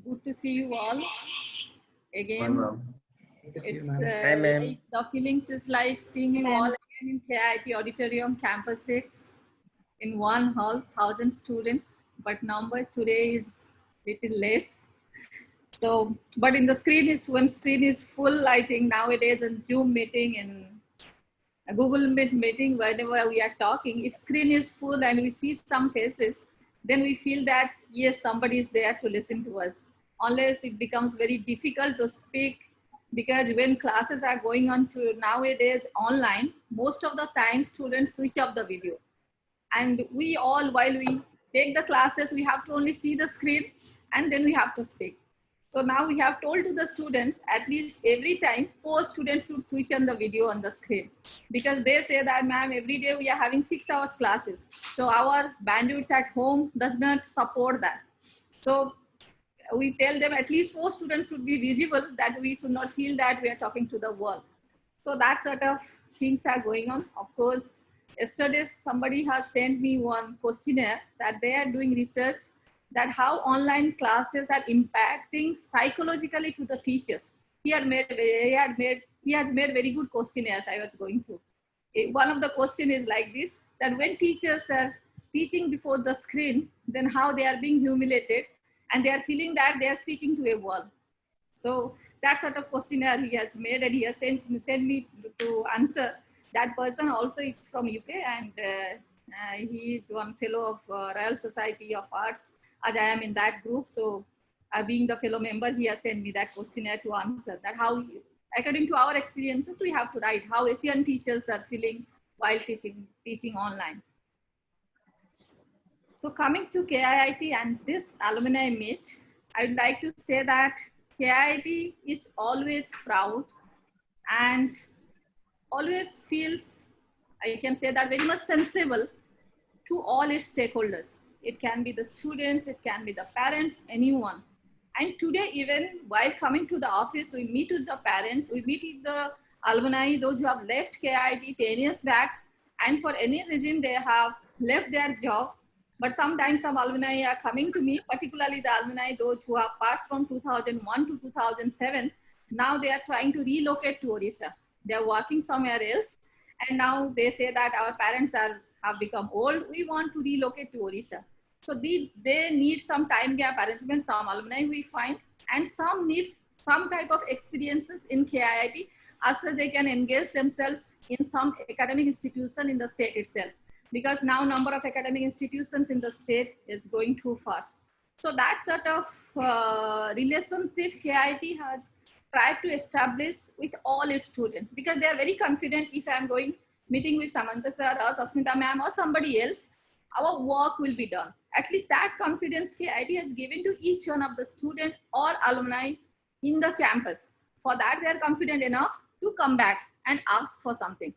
Good to see you all Hi, again. ma'am. It's Hi, ma'am. like the feelings is like seeing you all again in KIIT Auditorium Campus 6 in one hall, 1,000 students, but number today is little less. So, but in the screen is when screen is full, I think nowadays in Zoom meeting and a Google Meet meeting, whenever we are talking, if screen is full and we see some faces, then we feel that yes, somebody is there to listen to us. Unless it becomes very difficult to speak, because when classes are going on to nowadays online, most of the time students switch off the video. And we all, while we take the classes, we have to only see the screen and then we have to speak. So now we have told to the students, at least every time, 4 students should switch on the video on the screen. Because they say that, ma'am, every day we are having 6 hours classes. So our bandwidth at home does not support that. So we tell them at least 4 students should be visible, that we should not feel that we are talking to the world. So that sort of things are going on. Of course, yesterday somebody has sent me one questionnaire that they are doing research that how online classes are impacting psychologically to the teachers. He has made very good questionnaires I was going through. One of the question is like this, that when teachers are teaching before the screen, then how they are being humiliated and they are feeling that they are speaking to a wall. So that sort of questionnaire he has made and he has sent me to answer. That person also is from UK and he is one fellow of Royal Society of Arts, as I am in that group. So being the fellow member, he has sent me that questionnaire to answer that how, according to our experiences, we have to write how Asian teachers are feeling while teaching online. So coming to KIIT and this alumni meet, I would like to say that KIIT is always proud and always feels, I can say that, very much sensible to all its stakeholders. It can be the students, it can be the parents, anyone. And today, even while coming to the office, we meet with the parents, we meet with the alumni, those who have left KIIT 10 years back, and for any reason they have left their job. But sometimes some alumni are coming to me, particularly the alumni, those who have passed from 2001 to 2007. Now they are trying to relocate to Odisha. They are working somewhere else. And now they say that our parents have become old. We want to relocate to Odisha. So they need some time gap arrangement, some alumni we find, and some need some type of experiences in KIIT as well they can engage themselves in some academic institution in the state itself. Because now number of academic institutions in the state is growing too fast. So that sort of relationship KIIT has tried to establish with all its students, because they are very confident if I am going meeting with Samantha sir or Sasmita ma'am or somebody else, our work will be done. At least that confidence KIIT has given to each one of the student or alumni in the campus. For that, they are confident enough to come back and ask for something.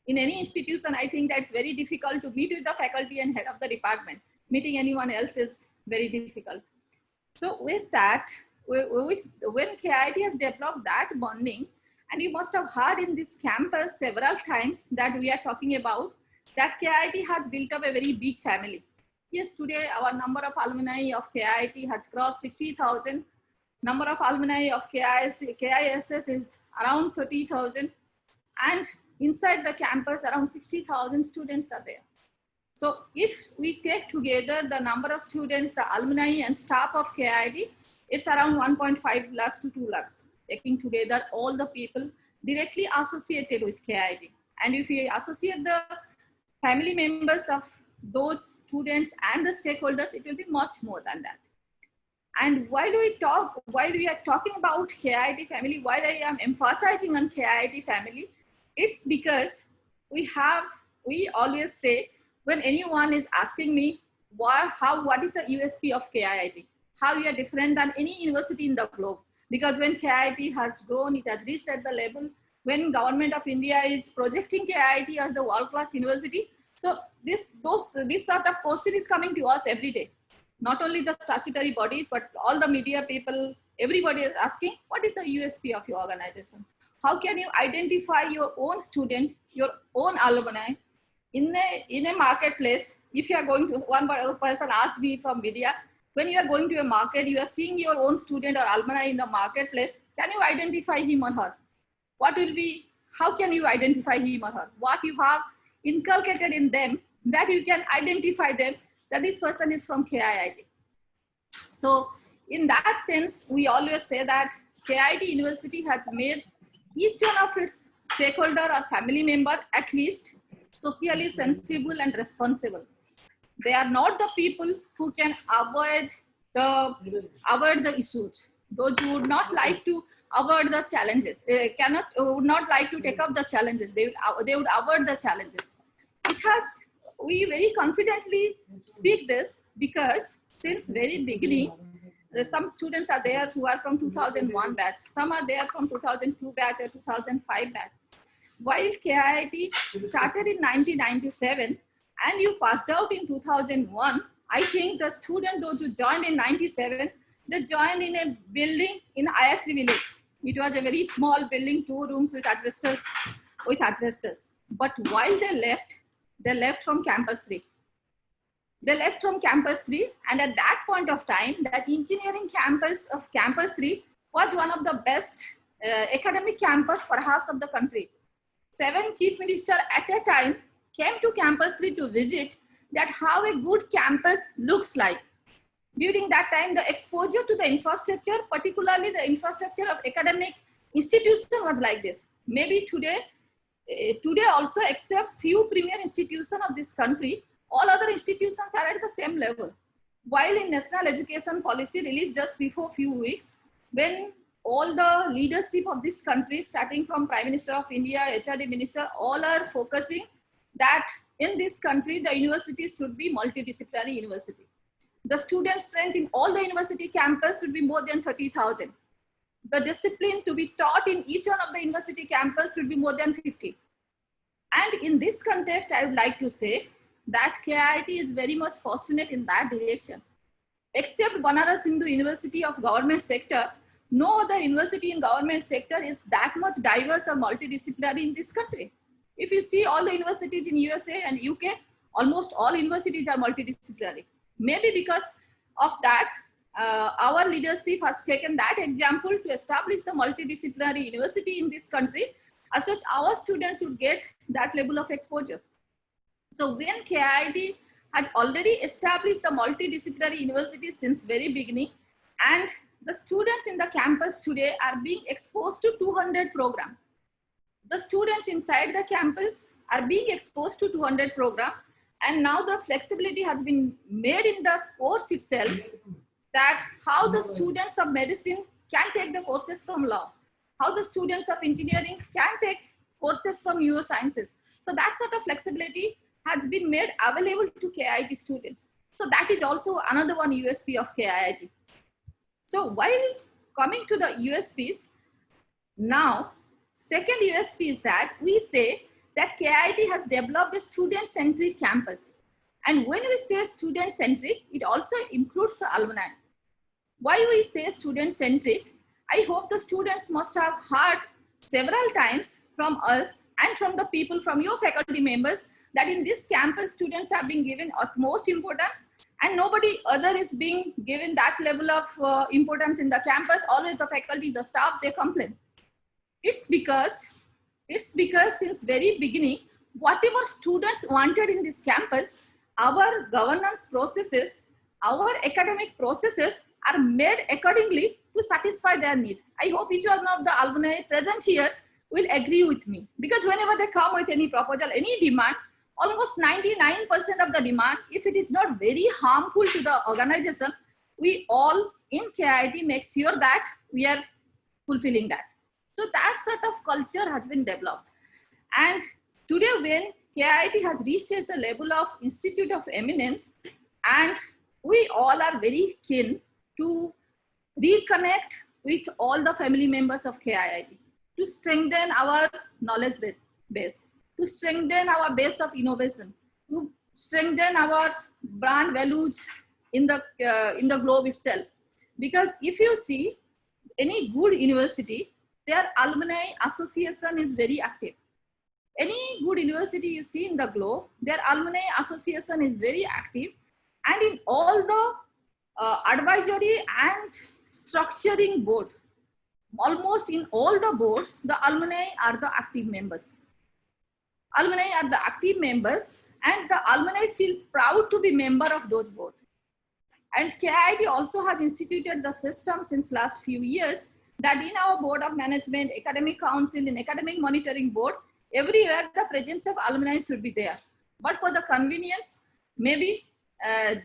In any institution, I think that's very difficult to meet with the faculty and head of the department. Meeting anyone else is very difficult. So with that, when KIIT has developed that bonding, and you must have heard in this campus several times that we are talking about, that KIIT has built up a very big family. Yes, today our number of alumni of KIIT has crossed 60,000. Number of alumni of KISS is around 30,000. And inside the campus, around 60,000 students are there. So if we take together the number of students, the alumni and staff of KIIT, it's around 1.5 lakhs to 2 lakhs, taking together all the people directly associated with KIIT. And if we associate the family members of those students and the stakeholders, it will be much more than that. And while we are talking about KIIT family, why I am emphasizing on KIIT family, it's because we always say, when anyone is asking me, what is the USP of KIIT? How you are different than any university in the globe? Because when KIIT has grown, it has reached at the level when government of India is projecting KIIT as the world-class university. So this sort of question is coming to us every day. Not only the statutory bodies, but all the media people, everybody is asking, what is the USP of your organization? How can you identify your own student, your own alumni in a marketplace? If you are going to, one person asked me from media, when you are going to a market, you are seeing your own student or alumni in the marketplace. Can you identify him or her? What will be, how can you identify him or her? What you have inculcated in them that you can identify them that this person is from KIIT. So in that sense, we always say that KIIT University has made each one of its stakeholder or family member at least socially sensible and responsible. They are not the people who can avoid the issues. Those who would not like to avoid the challenges, would not like to take up the challenges. They would avoid the challenges. It has, we very confidently speak this because since very beginning, some students are there who are from 2001 batch, some are there from 2002 batch or 2005 batch. While KIIT started in 1997 and you passed out in 2001, I think the students, those who joined in 97, they joined in a building in ISD village. It was a very small building, 2 rooms with asbestos. But while they left from campus 3. They left from campus 3, and at that point of time, that engineering campus of campus 3 was one of the best academic campus perhaps of the country. 7 chief ministers at a time came to campus 3 to visit that how a good campus looks like. During that time, the exposure to the infrastructure, particularly the infrastructure of academic institution was like this. Maybe today also, except few premier institutions of this country, all other institutions are at the same level. While in National Education Policy released just before few weeks, when all the leadership of this country, starting from Prime Minister of India, HRD Minister, all are focusing that in this country, the university should be multidisciplinary university. The student strength in all the university campus should be more than 30,000. The discipline to be taught in each one of the university campus should be more than 50. And in this context, I would like to say that KIIT is very much fortunate in that direction. Except Banaras Hindu University of government sector, no other university in government sector is that much diverse or multidisciplinary in this country. If you see all the universities in USA and UK, almost all universities are multidisciplinary. Maybe because of that, our leadership has taken that example to establish the multidisciplinary university in this country. As such, our students should get that level of exposure. So when KIIT has already established the multidisciplinary university since very beginning, and the students in the campus today are being exposed to 200 programs. The students inside the campus are being exposed to 200 programs, and now the flexibility has been made in the course itself that how the students of medicine can take the courses from law, how the students of engineering can take courses from neurosciences. So that sort of flexibility has been made available to KIIT students. So that is also another one USP of KIIT. So while coming to the USPs, now second USP is that we say that KIIT has developed a student-centric campus. And when we say student-centric, it also includes the alumni. Why we say student-centric? I hope the students must have heard several times from us and from the people, from your faculty members, that in this campus, students have been given utmost importance and nobody other is being given that level of importance in the campus. Always the faculty, the staff, they complain. It's because since very beginning, whatever students wanted in this campus, our governance processes, our academic processes are made accordingly to satisfy their need. I hope each one of the alumni present here will agree with me, because whenever they come with any proposal, any demand, almost 99% of the demand, if it is not very harmful to the organization, we all in KIIT make sure that we are fulfilling that. So that sort of culture has been developed. And today when KIIT has reached at the level of Institute of Eminence, and we all are very keen to reconnect with all the family members of KIIT, to strengthen our knowledge base, to strengthen our base of innovation, to strengthen our brand values in the globe itself. Because if you see any good university, their alumni association is very active. Any good university you see in the globe, their alumni association is very active. And in all advisory and structuring board. Almost in all the boards, the alumni are the active members. Alumni are the active members, and the alumni feel proud to be member of those boards. And KIIT also has instituted the system since last few years that in our board of management, academic council, and academic monitoring board, everywhere the presence of alumni should be there. But for the convenience, maybe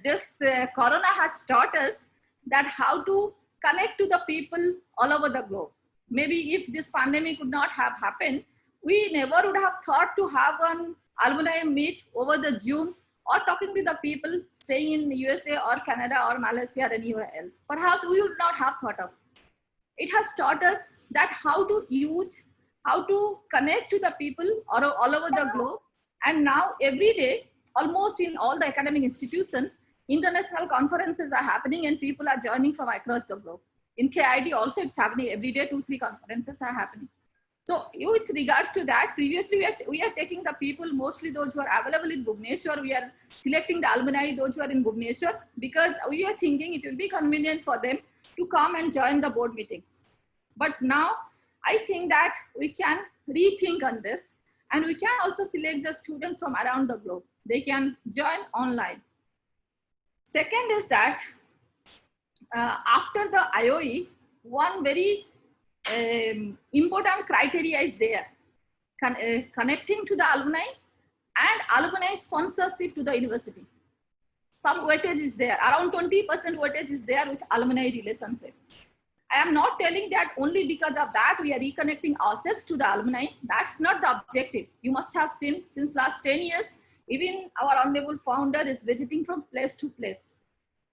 this corona has taught us that how to connect to the people all over the globe. Maybe if this pandemic would not have happened, we never would have thought to have an alumni meet over the Zoom or talking to the people staying in USA or Canada or Malaysia or anywhere else. Perhaps we would not have thought of. It has taught us that how to use, how to connect to the people all over the globe. And now every day, almost in all the academic institutions, international conferences are happening and people are joining from across the globe. In KIIT also it's happening every day, 2-3 conferences are happening. So with regards to that, previously we are taking the people, mostly those who are available in Bhubaneswar. We are selecting the alumni, those who are in Bhubaneswar, because we are thinking it will be convenient for them to come and join the board meetings. But now I think that we can rethink on this, and we can also select the students from around the globe. They can join online. Second is that after the IOE, one very important criteria is there, connecting to the alumni and alumni sponsorship to the university. Some weightage is there, around 20% weightage is there with alumni relationship. I am not telling that only because of that we are reconnecting ourselves to the alumni. That's not the objective. You must have seen since last 10 years, even our honorable founder is visiting from place to place,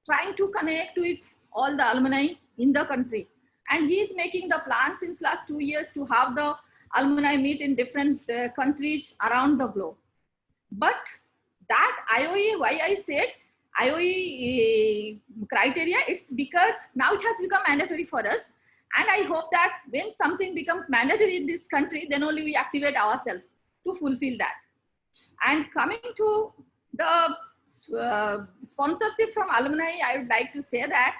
trying to connect with all the alumni in the country. And he is making the plan since last 2 years to have the alumni meet in different countries around the globe. But that IOE, why I said IOE criteria, it's because now it has become mandatory for us. And I hope that when something becomes mandatory in this country, then only we activate ourselves to fulfill that. And coming to the sponsorship from alumni, I would like to say that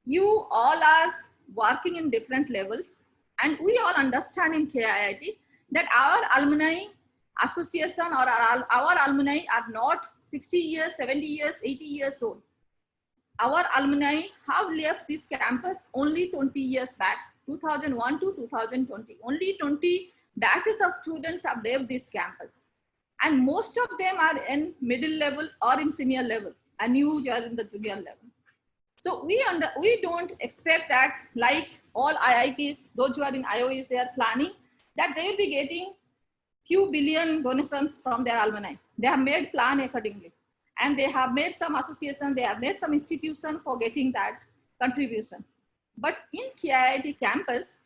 you all are working in different levels, and we all understand in KIIT that our alumni association or our alumni are not 60 years, 70 years, 80 years old. Our alumni have left this campus only 20 years back, 2001 to 2020. Only 20 batches of students have left this campus. And most of them are in middle level or in senior level, and you are in the junior level. So we don't expect that like all IITs, those who are in IOEs, they are planning that they will be getting few billion donations from their alumni. They have made plan accordingly. And they have made some association, they have made some institution for getting that contribution. But in KIIT campus,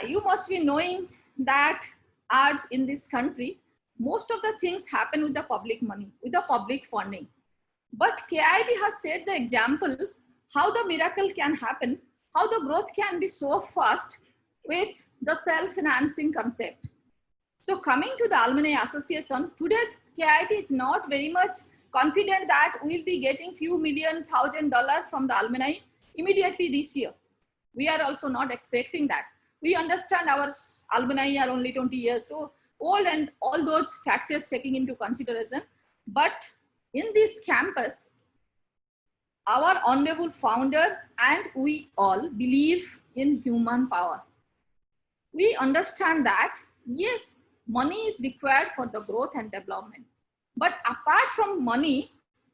you must be knowing that as in this country, most of the things happen with the public money, with the public funding. But KIIT has set the example how the miracle can happen, how the growth can be so fast with the self-financing concept. So coming to the Alumni Association, today KIIT is not very much confident that we'll be getting few million, $1,000 from the alumni immediately this year. We are also not expecting that. We understand our alumni are only 20 years old and all those factors taking into consideration. But in this campus, our honorable founder and we all believe in human power. We understand that, yes, money is required for the growth and development. But apart from money,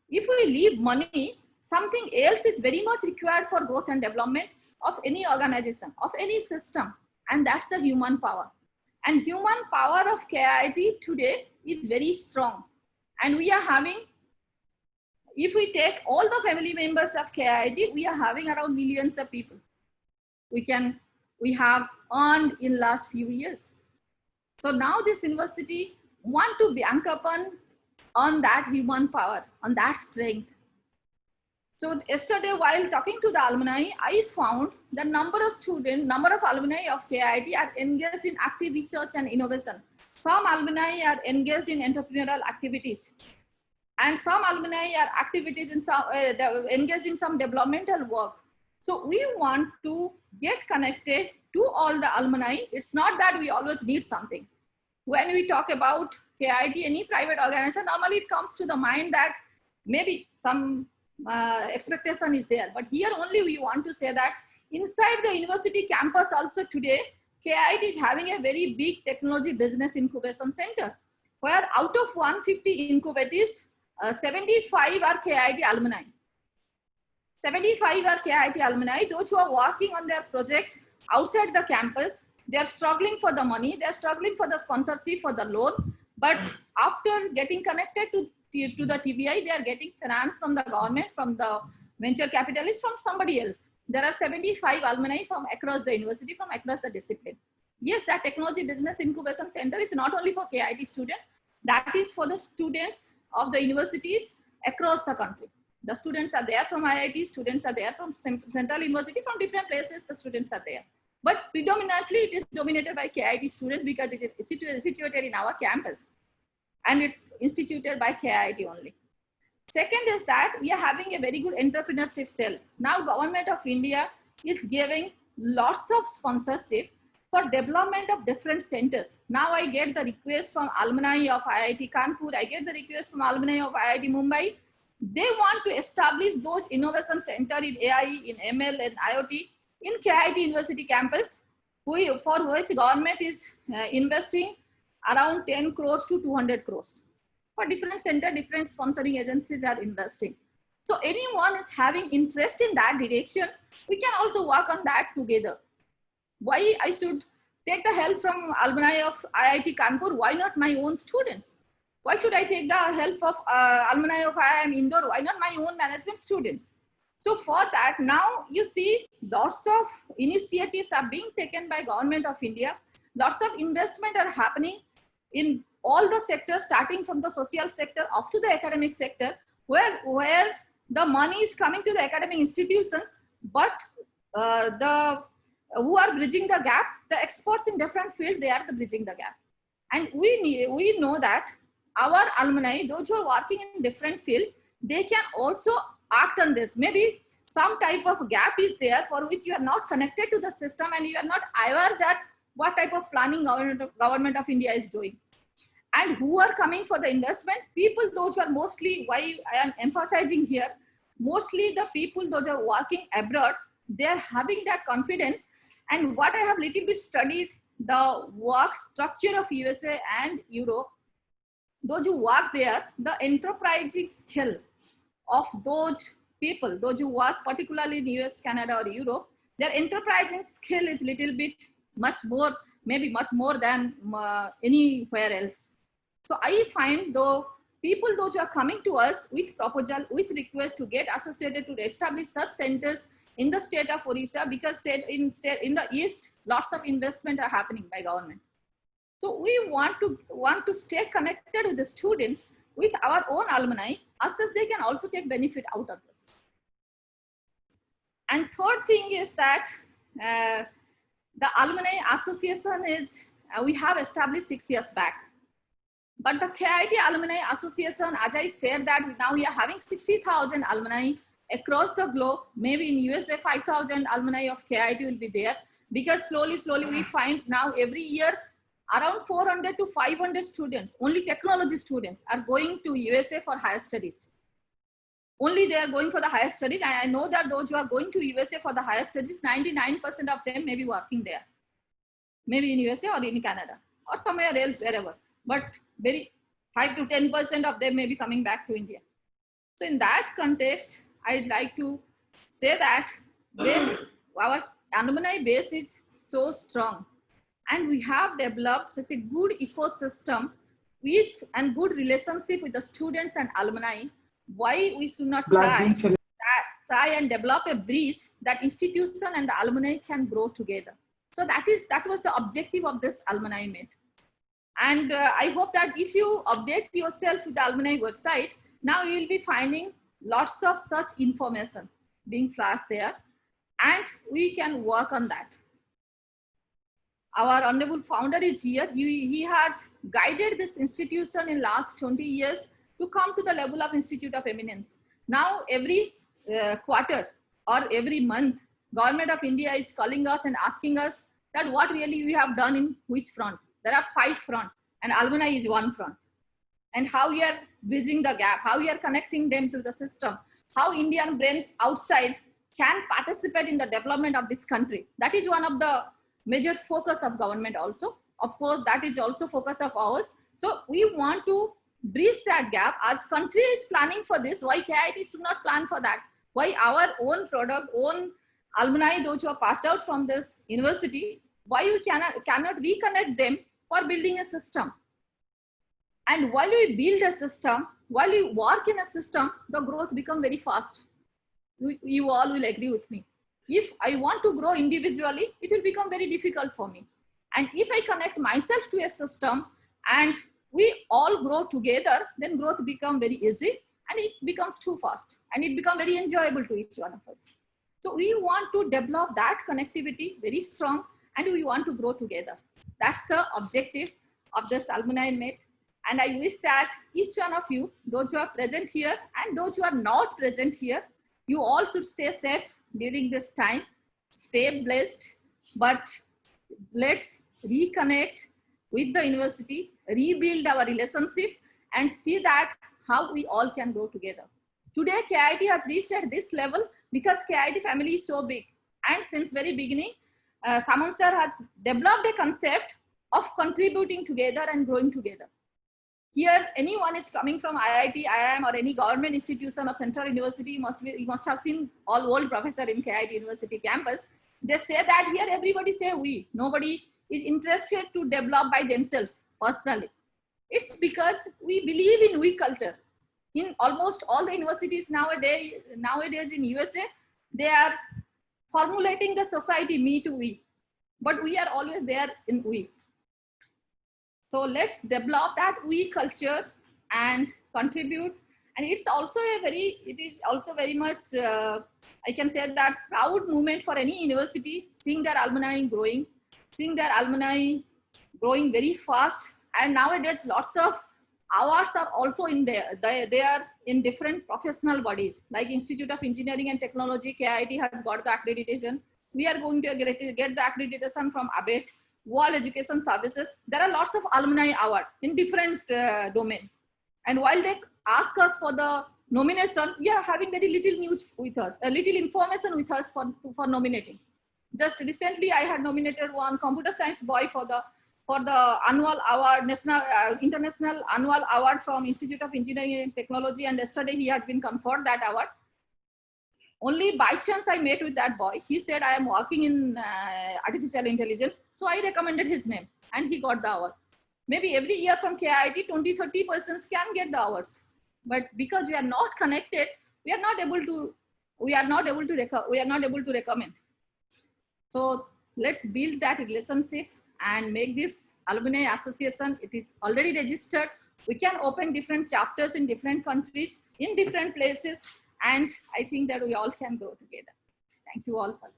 if we leave money, something else is very much required for growth and development of any organization, of any system, and that's the human power. And human power of KIIT today is very strong. And we are having, if we take all the family members of KIIT, we are having around millions of people. We have earned in last few years. So now this university want to bank upon on that human power, on that strength. So yesterday while talking to the alumni, I found the number of students, number of alumni of KIIT are engaged in active research and innovation. Some alumni are engaged in entrepreneurial activities. And some alumni are activities in some, engaged in some developmental work. So we want to get connected to all the alumni. It's not that we always need something. When we talk about KIIT, any private organization, normally it comes to the mind that maybe some expectation is there. But here only we want to say that inside the university campus also today, KIIT is having a very big technology business incubation center, where out of 150 incubators, 75 are KIIT alumni. 75 are KIIT alumni, those who are working on their project outside the campus. They are struggling for the money, they are struggling for the sponsorship, for the loan. But after getting connected to the TBI, they are getting finance from the government, from the venture capitalists, from somebody else. There are 75 alumni from across the university, from across the discipline. Yes, that technology business incubation center is not only for KIIT students, that is for the students of the universities across the country. The students are there from IIT, students are there from Central University, from different places the students are there. But predominantly it is dominated by KIIT students because it is situated in our campus and it's instituted by KIIT only. Second is that we are having a very good entrepreneurship cell. Now Government of India is giving lots of sponsorship for development of different centers. Now I get the request from alumni of IIT Kanpur, I get the request from alumni of IIT Mumbai. They want to establish those innovation center in AI, in ML and IoT in KIIT University campus, for which government is investing around 10 crores to 200 crores. For different center, different sponsoring agencies are investing. So anyone is having interest in that direction, we can also work on that together. Why I should take the help from alumni of IIT Kanpur? Why not my own students? Why should I take the help of alumni of IIM Indore? Why not my own management students? So for that, now you see lots of initiatives are being taken by Government of India. Lots of investment are happening in all the sectors, starting from the social sector up to the academic sector, where the money is coming to the academic institutions, but who are bridging the gap, the experts in different fields, they are bridging the gap. And we know that our alumni, those who are working in different field, they can also act on this. Maybe some type of gap is there for which you are not connected to the system and you are not aware that what type of planning government of India is doing. And who are coming for the investment? People, those who are mostly, why I am emphasizing here, mostly the people, those who are working abroad, they are having that confidence. And what I have little bit studied, the work structure of USA and Europe, those who work there, the enterprising skill of those people, those who work particularly in US, Canada or Europe, their enterprising skill is little bit much more, maybe much more than anywhere else. So I find though people, those who are coming to us with proposal, with request to get associated to establish such centers in the state of Orissa, because in the East, lots of investment are happening by government. So we want to stay connected with the students, with our own alumni, as they can also take benefit out of this. And third thing is that the alumni association is, we have established 6 years back. But the KIIT Alumni Association, as I said, that now we are having 60,000 alumni across the globe. Maybe in USA, 5,000 alumni of KIIT will be there, because slowly we find now every year around 400 to 500 students, only technology students, are going to USA for higher studies. Only they are going for the higher studies. And I know that those who are going to USA for the higher studies, 99% of them may be working there. Maybe in USA or in Canada or somewhere else, wherever. But very 5 to 10% of them may be coming back to India. So in that context, I'd like to say that our alumni base is so strong, and we have developed such a good ecosystem with and good relationship with the students and alumni. Why we should not try and develop a bridge that institution and the alumni can grow together. So that was the objective of this alumni meet. And I hope that if you update yourself with the alumni website, now you will be finding lots of such information being flashed there, and we can work on that. Our honorable founder is here. He has guided this institution in last 20 years to come to the level of Institute of Eminence. Now, every quarter or every month, Government of India is calling us and asking us that what really we have done in which front. There are 5 fronts and Alumni is 1 front. And how we are bridging the gap, how we are connecting them to the system, how Indian brains outside can participate in the development of this country. That is one of the major focus of government also. Of course, that is also focus of ours. So we want to bridge that gap. As country is planning for this, why KIIT should not plan for that? Why our own product, own alumni, those who are passed out from this university, why we cannot reconnect them for building a system? And while we build a system, while we work in a system, the growth becomes very fast. You all will agree with me. If I want to grow individually, it will become very difficult for me. And if I connect myself to a system and we all grow together, then growth becomes very easy and it becomes too fast and it becomes very enjoyable to each one of us. So we want to develop that connectivity very strong and we want to grow together. That's the objective of this alumni meet. And I wish that each one of you, those who are present here and those who are not present here, you all should stay safe during this time, stay blessed, but let's reconnect with the university, rebuild our relationship and see that how we all can grow together. Today, KIIT has reached at this level because KIIT family is so big. And since very beginning, Samant sir has developed a concept of contributing together and growing together. Here, anyone is coming from IIT, IIM or any government institution or central university, you must have seen all old professor in KIIT University campus. They say that here everybody say we. Nobody is interested to develop by themselves personally. It's because we believe in we culture. In almost all the universities nowadays in USA, they are formulating the society me to we. But we are always there in we. So let's develop that we culture and contribute. And it is also very much, I can say that proud moment for any university, seeing their alumni growing very fast. And nowadays, lots of awards are also in there. They are in different professional bodies, like Institute of Engineering and Technology, KIIT has got the accreditation. We are going to get the accreditation from ABET. World Education Services, there are lots of alumni awards in different domains. And while they ask us for the nomination, we are having very little news with us, little information with us for nominating. Just recently, I had nominated one computer science boy for the annual award, international annual award from Institute of Engineering and Technology, and yesterday he has been conferred that award. Only by chance I met with that boy. He said, I am working in artificial intelligence. So I recommended his name and he got the award. Maybe every year from KIIT, 20-30 persons can get the awards. But because we are not connected, we are not able to recommend. So let's build that relationship and make this alumni association. It is already registered. We can open different chapters in different countries, in different places. And I think that we all can grow together. Thank you all for